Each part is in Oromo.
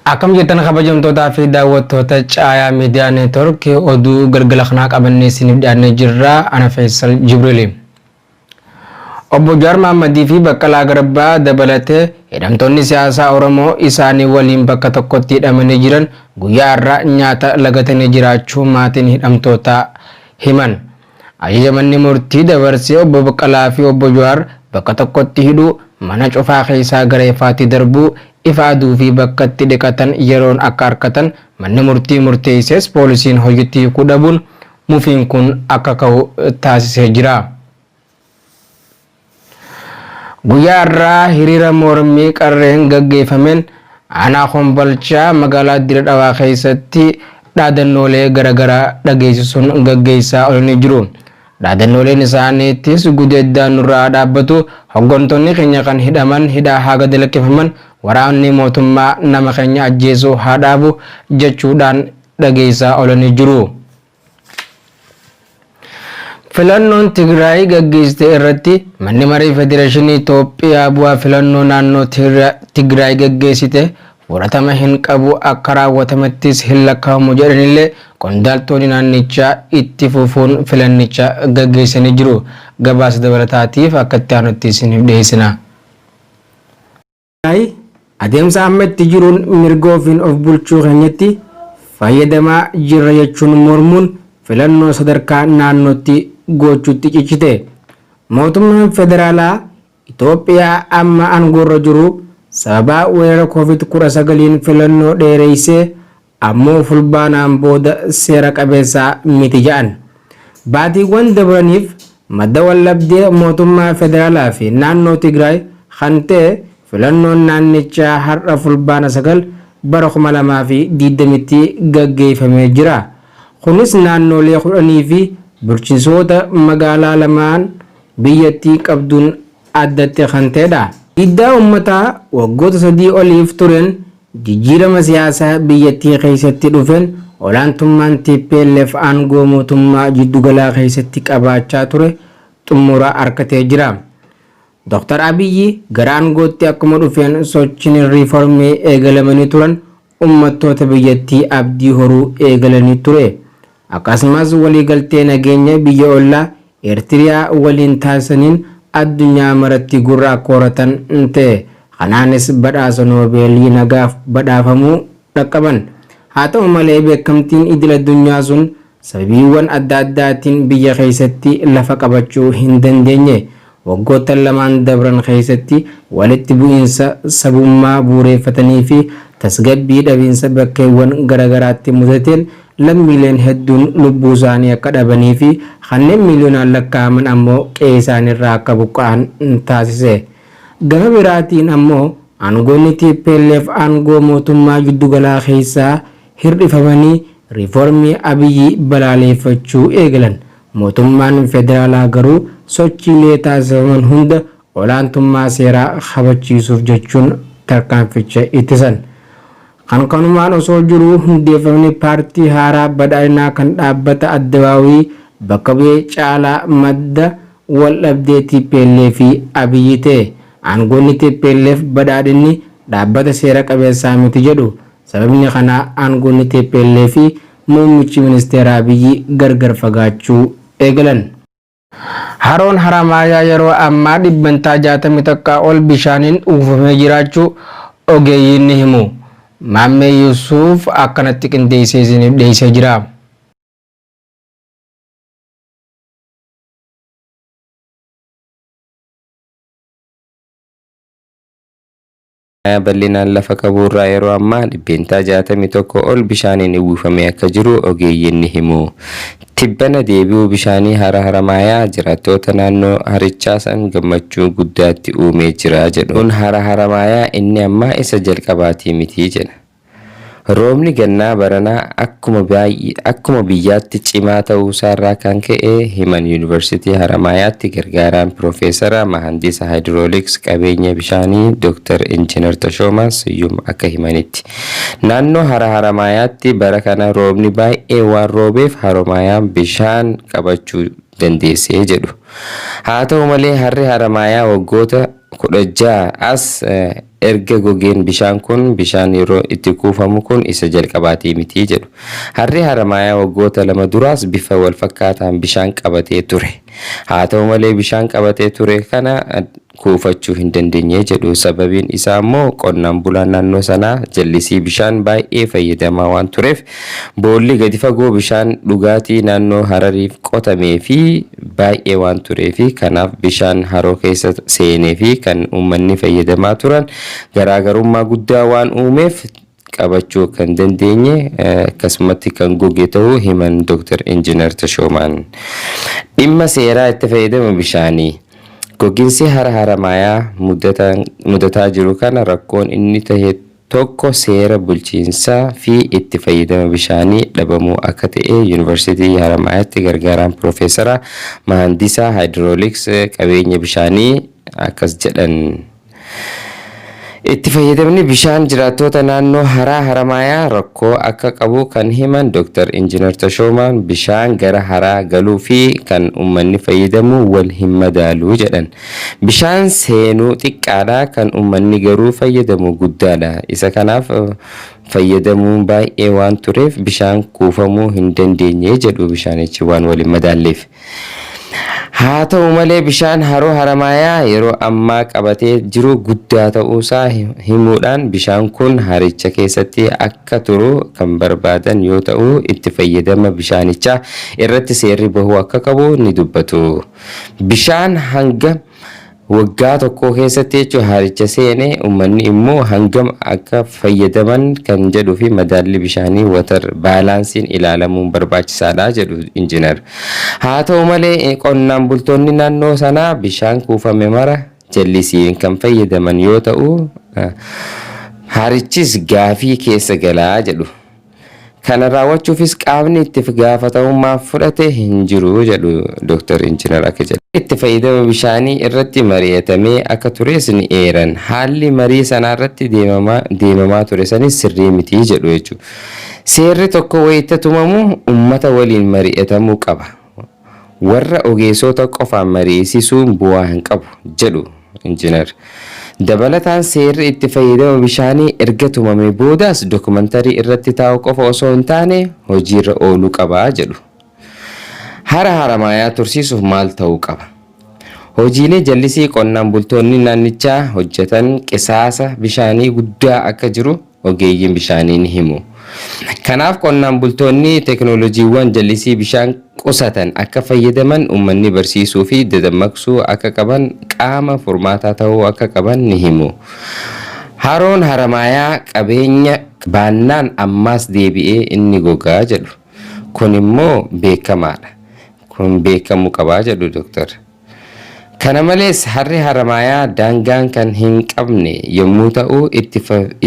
Akkam jettan kabajamtootaa fi daawwattoota Caayaa Miidiyaa Neetwork oduu galgala kanaa qabannee isiniif dhiyaannee jirra. Ana Faisal Jibriil. Obbo Jawaar Mohammadii fi Baqqalaa Garbaa dabalatee hidhamtoonni siyaasaa Oromoo isaanii waliin bakka tokkotti hidhamanii jiran guyyaa irraa nyaata lagatanii jiraachuu maatiin hidhamtootaa himan. Ajaja manni murtii dabarsee obbo Baqqalaa fi obbo Jawaar bakka tokkotti hidhuu mana cufaa keessaa gara ifaatti darbuu ifa aduu fi bakka itti dhiqatan yeroon akka harkatan manni murtii murteesses poolisiin hojiitti hiikuu dhabuun mufiin kun akka ka'u taasisee jira. Guyyaa irraa hiriira mormii qarreen gaggeeffameen aanaa Kombolchaa magaalaa Dirree Dhawaa keessatti dhaadannoolee garaagaraa dhageessisuun gaggeessaa oolanii jiru. Dhaadannooleen isaaniittis gudeeddaan nurraa dhaabbatu, hooggantoonni keenya kan hidhaman hidhaa haa gad lakkifaman, waraanni mootummaa nama keenya ajjeesuu haa dhaabu jechuudhaan dhageessaa oolanii jiru. Filannoon Tigraay gaggeessite irratti manni marii Federeeshinii Itoophiyaa bu'aa filannoo naannoo Tigraay gaggeessite fudhatama hin qabu akka raawwatamettis hin lakkaa'amu jedhanillee qondaaltonni naannichaa itti fufuun filannicha gaggeessanii jiru. Gabaasa dabalataatiif akka itti aanutti isiniif dhiyeessina. Adeemsa amma itti jiruun mirga ofiin of bulchuu keenyatti fayyadamaa jirra jechuun mormuun filannoo sadarkaa naannootti gochuutti cichite. Mootummaan federaalaa Itoophiyaa amma aangoorra jiru sababa weerara COVID-19 filannoo dheereessee ammoo fulbaanaan booda seera qabeessaa miti jedhan. Baatiiwwan dabraniif madda wallabdee mootummaa federaalaa fi naannoo Tigraay kan ta'e filannoon naannichaa har'a fulbaana 9 bara 2020tti gaggeeffamee jira. Kunis naannolee 10 fi bulchiinsoota magaalaa lamaan biyyattii qabduun addatti kan ta'edha. Iddaa uummataa waggoota 3 oliif turen jijjiirama siyaasaa biyyattii keessatti dhufeen olaantummaan TPLF aangoo mootummaa jiddugalaa keessatti qabaachaa ture xumura argatee jira. Dr. Abiyyi gara aangootti akkuma dhufeen sochiin riiformii eegalamanii turan uummattoota biyyattii abdii horuu eegalanii ture. Akkasumas waliigaltee nageenya biyya ollaa Eertiriyaa waliin taasisaniin addunyaa maratti gurra kooratan ta'e. Kanaanis badhaasa Noobeelii nagaaf badhaafamuu dhaqqaban. Haa ta'u malee beekamtiin idil addunyaa sun sababiiwwan adda addaatiin biyya keessatti lafa qabachuu hin dandeenye. Waggoota lamaan dabran keessatti walitti bu'iinsa sabummaa buureeffatanii fi tasgabbii dhabiinsa bakkeewwan garaagaraatti mudateen lammiileen hedduun lubbuu isaanii akka dhabanii fi kanneen miiliyoonaan lakkaa'aman ammoo qe'ee isaaniirraa akka buqqa'an taasise. Gama biraatiin ammoo aangoonni TPLF aangoo mootummaa jiddugalaa keessaa hirdhifamanii riiformii Abiyyi balaaleeffachuu eegalan. Mootummaan federaalaa garuu sochiilee taasifaman hunda olaantummaa seeraa kabachiisuuf jechuun tarkaanficha ittisan. Kanumaan osoo jiruu hundeeffamni paartii haaraa badhaadhinaa kan dhaabbata Addawaawii bakka bu'ee caalaa madda waldhabdee TPLF fi Abiyyi ta'e. Aangoonni TPLF badhaadhinni dhaabbata seera qabeessaa miti jedhu. Sababni kanaa aangoonni TPLF fi muummichi ministeera Abiyyi gargar fagaachuu eegalan. Haroon Haramaayaa yeroo ammaa dhibbantaa 61 ol bishaaniin uwwifamee jiraachuu ogeeyyiin ni himu. Maammee Yusuuf akkanatti qindeessee isiniif dhiyeessee jira. Bal'inaan lafa qaburraa yeroo ammaa dhibbantaa 61 ol bishaaniin uwwifamee akka jiru ogeeyyiin ni himu. Tibbana deebi'uu bishaanii hara Haramaayaa jiraattota naannoo harichaa san gammachuu guddaatti uumee jira jedhuun hara Haramaayaa inni ammaa isa jalqabaatii miti jedha. Roobni gannaa baranaa akkuma biyyaatti cimaa ta'uusaarraa kan ka'e himan Yuunivarsiitii Haramaayaatti gargaaraan Piroofeesara Mahandisa Haayidrooliks qabeenya bishaanii Dr. Injiinar Tashoomaa Siyyum akka himanitti. Naannoo hara Haramaayaatti bara kana roobni baay'ee waan roobeef Haramaayaan bishaan qabachuu dandeessee jedhu. Haa ta'u malee harri Haramaayaa waggoota 16 as erga gogeen bishaan kun bishaan yeroo itti kuufamu kun isa jalqabaatii miti jedhu. Harri Haramaayaa waggoota lama duraas bifa wal fakkaataan bishaan qabatee ture. Haa ta'u malee bishaan qabatee ture kana kuufachuu hin dandeenye jedhu. Sababiin isaa immoo qonnaan bulaan naannoo sanaa jallisii bishaan baay'ee fayyadamaa waan tureef boolli gadi fagoo bishaan dhugaatii naannoo Harariif qotamee fi baay'ee waan tureefi kanaaf bishaan haroo keessa seenee fi kan uummanni fayyadamaa turan garaagarummaa guddaa waan uumeef qabachuu kan dandeenye akkasumatti kan goge ta'uu himan Dr. Injiinar Tashoomaan. Dhimma seeraa itti fayyadama bishaanii. Gogiinsi hara Haramaayaa mudataa jiru kana rakkoon inni ta'e tokko seera bulchiinsaa fi itti fayyadama bishaanii dhabamuu akka ta'e Yuunivarsiitii Haramaayaatti gargaaraan Piroofeesara Mahandisaa Haayidrooliks qabeenya bishaanii akkas jedhan. Itti fayyadamni bishaan jiraattota naannoo haraa Haramaayaa rakkoo akka qabu kan himan Dr. Injiinar Tashoomaan bishaan gara haraa galuu fi kan uummanni fayyadamu wal hin madaalu jedhan. Bishaan seenuu xiqqaadha kan uummanni garuu fayyadamu guddaadha. Isa kanaaf fayyadamuun baay'ee waan tureef bishaan kuufamuu hin dandeenye jedhu bishaanichi waan wal hin madaalleef. Haa ta'u malee bishaan haroo Haramaayaa yeroo ammaa qabatee jiru guddaa ta'uusaa himuudhaan bishaan kun haricha keessatti akka turu kan barbaadan yoo ta'u itti fayyadama bishaanichaa irratti seerri bahuu akka qabu ni dubbatu. Bishaan hanga waggaa tokko keessatti jechuun haricha seenee uummanni immoo hangam akka fayyadaman kan jedhuu fi madaalli bishaanii watar baalaansiin ilaalamuun barbaachisaadha jedhu injiinar. Haa ta'u malee qonnaan bultoonni naannoo sanaa bishaan kuufame mara jallisiin kan fayyadaman yoo ta'u harichis gaafii keessa galaa jedhu. Kana raawwachuufis qaamni itti gaafatamummaa fudhate hin jiru jedhu Dr. Injiinar akka jedhu. Itti fayyadama bishaanii irratti mari'atamee akka tures ni eeran. Haalli marii sanaa irratti deemamaa ture sanis sirrii miti jedhu jechuudha. Seerri tokko wayita tumamu uummata waliin mari'atamuu qaba. Warra ogeessota qofaan mari'isiisuun bu'aa hin qabu jedhu injiinar. Dabalataan seerri itti fayyadama bishaanii erga tumame boodaas dookumantarii irratti taa'u qofa osoo hin taane hojiirra ooluu qaba jedhu. Hara Haramaayaa tursiisuuf maal ta'uu qaba? Hojiilee jallisii qonnaan bultoonni naannichaa hojjetan qisaasa bishaanii guddaa akka jiru ogeeyyiin bishaanii ni himu. Kanaaf qonnaan bultoonni teknooloojiiwwan jallisii bishaan qusatan akka fayyadaman uummanni barsiisuu fi dadammaqsuu akka qaban qaama furmaataa ta'uu akka qaban ni himu. Haroon Haramaayaa qabeenya baannaan ammaas deebi'ee inni gogaa jedhu. Kun immoo beekamaadha. Kun beekamuu qabaa jedhu Dr. Kana malees harri Haramaayaa daangaan kan hin qabne yommuu ta'u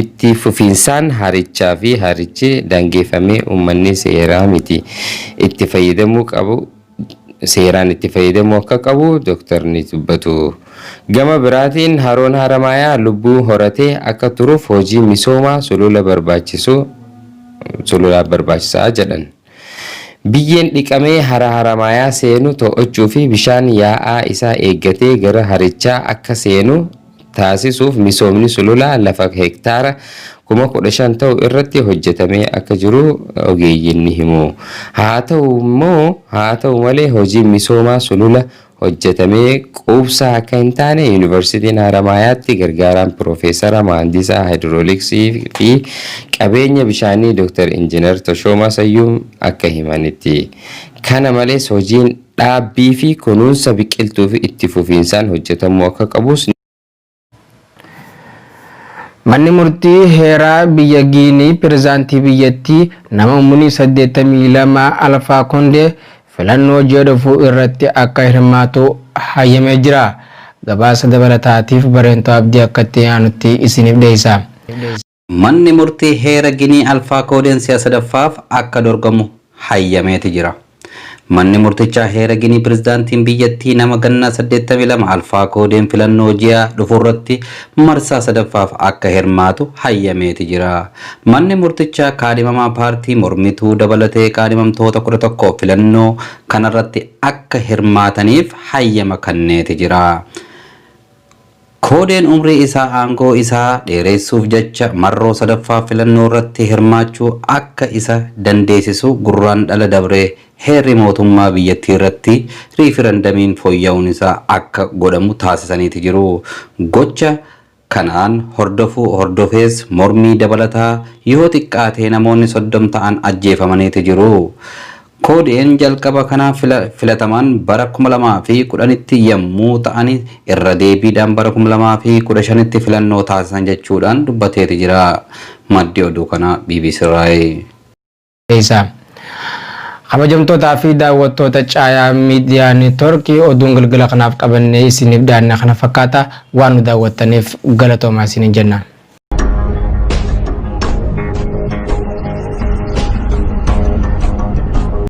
itti fufiinsaan harichaa fi harichi daangeffamee uummanni seeraa miti itti fayyadamuu qabu seeraan itti fayyadamuu akka qabu Dr. ni dubbatu. Gama biraatiin haroon Haramaayaa lubbuu horatee akka turuuf hojii misoomaa sulula barbaachisaa jedhan. Biyyeen dhiqamee hara Haramaayaa seenu to'achuu fi bishaan yaa'aa isaa eeggatee gara harichaa akka seenu taasisuuf misoomni sululaa lafa hektaara 15,000 ta'u irratti hojjetamee akka jiru ogeeyyiin ni himu. Haa ta'u malee hojiin misoomaa sulula hojjetamee quubsaa akka hin taane Yuunivarsiitiin Haramaayaatti gargaaraan Piroofeesara Mahandisaa Haayidrooliksii fi qabeenya bishaanii Dr. Injiinar Tashoomaa Sayyuum akka himanitti. Kana malees hojiin dhaabbii fi kunuunsa biqiltuu fi itti fufiinsaan hojjetamuu akka qabus. Manni murtii heeraa biyya Giinii pirezidaantii biyyattii nama umurii 82 Alfaa Kondee filannoo jedhamu irratti akka hirmaatu hayyamee jira. Gabaasa dabalataatiif Bareentoo Abdii akka ta'anutti isiniif dhiyeessa. Manni murtii heera Giinii Alfaa Koondeen siyaasadaffaaf akka dorgamu hayyameeti jira. Manni murtichaa heera Giinii pirezidaantiin biyyattii nama ganna 82 Alfaa Koondeen filannoo ji'a dhufurratti marsaa sadaffaaf akka hirmaatu hayyameeti jira. Manni murtichaa kaadhimamaa paartii mormituu dabalatee kaadhimamtoota 11 filannoo kanarratti akka hirmaataniif hayyama kenneeti jira. Koodeen umrii isaa aangoo isaa dheeressuuf jecha marroo sadaffaa filannoo irratti hirmaachuu akka isa dandeessisu gurraan dhala dabree heerri mootummaa biyyattii irratti riiferendamiin fooyya'uun isaa akka godhamu taasisaniiti jiru. Gocha kanaan hordofees mormii dabalataa yoo xiqqaate namoonni 30 ta'an ajjeefamaniiti jiru. Koodeen jalqaba kana filataman bara 2010tti yommuu ta'an irra deebiidhaan bara 2015tti filannoo taasisan jechuudhaan dubbateeti jira. Maddi oduu kana BBC Raayii. Kabajamtootaa fi daawwattoota caayaa miidiyaa neetwoorkii oduun galgala kanaaf qabannee isiniif dhiyaanne kana fakkaata waan nu daawwattaniif galatoomaa isiniin jenna.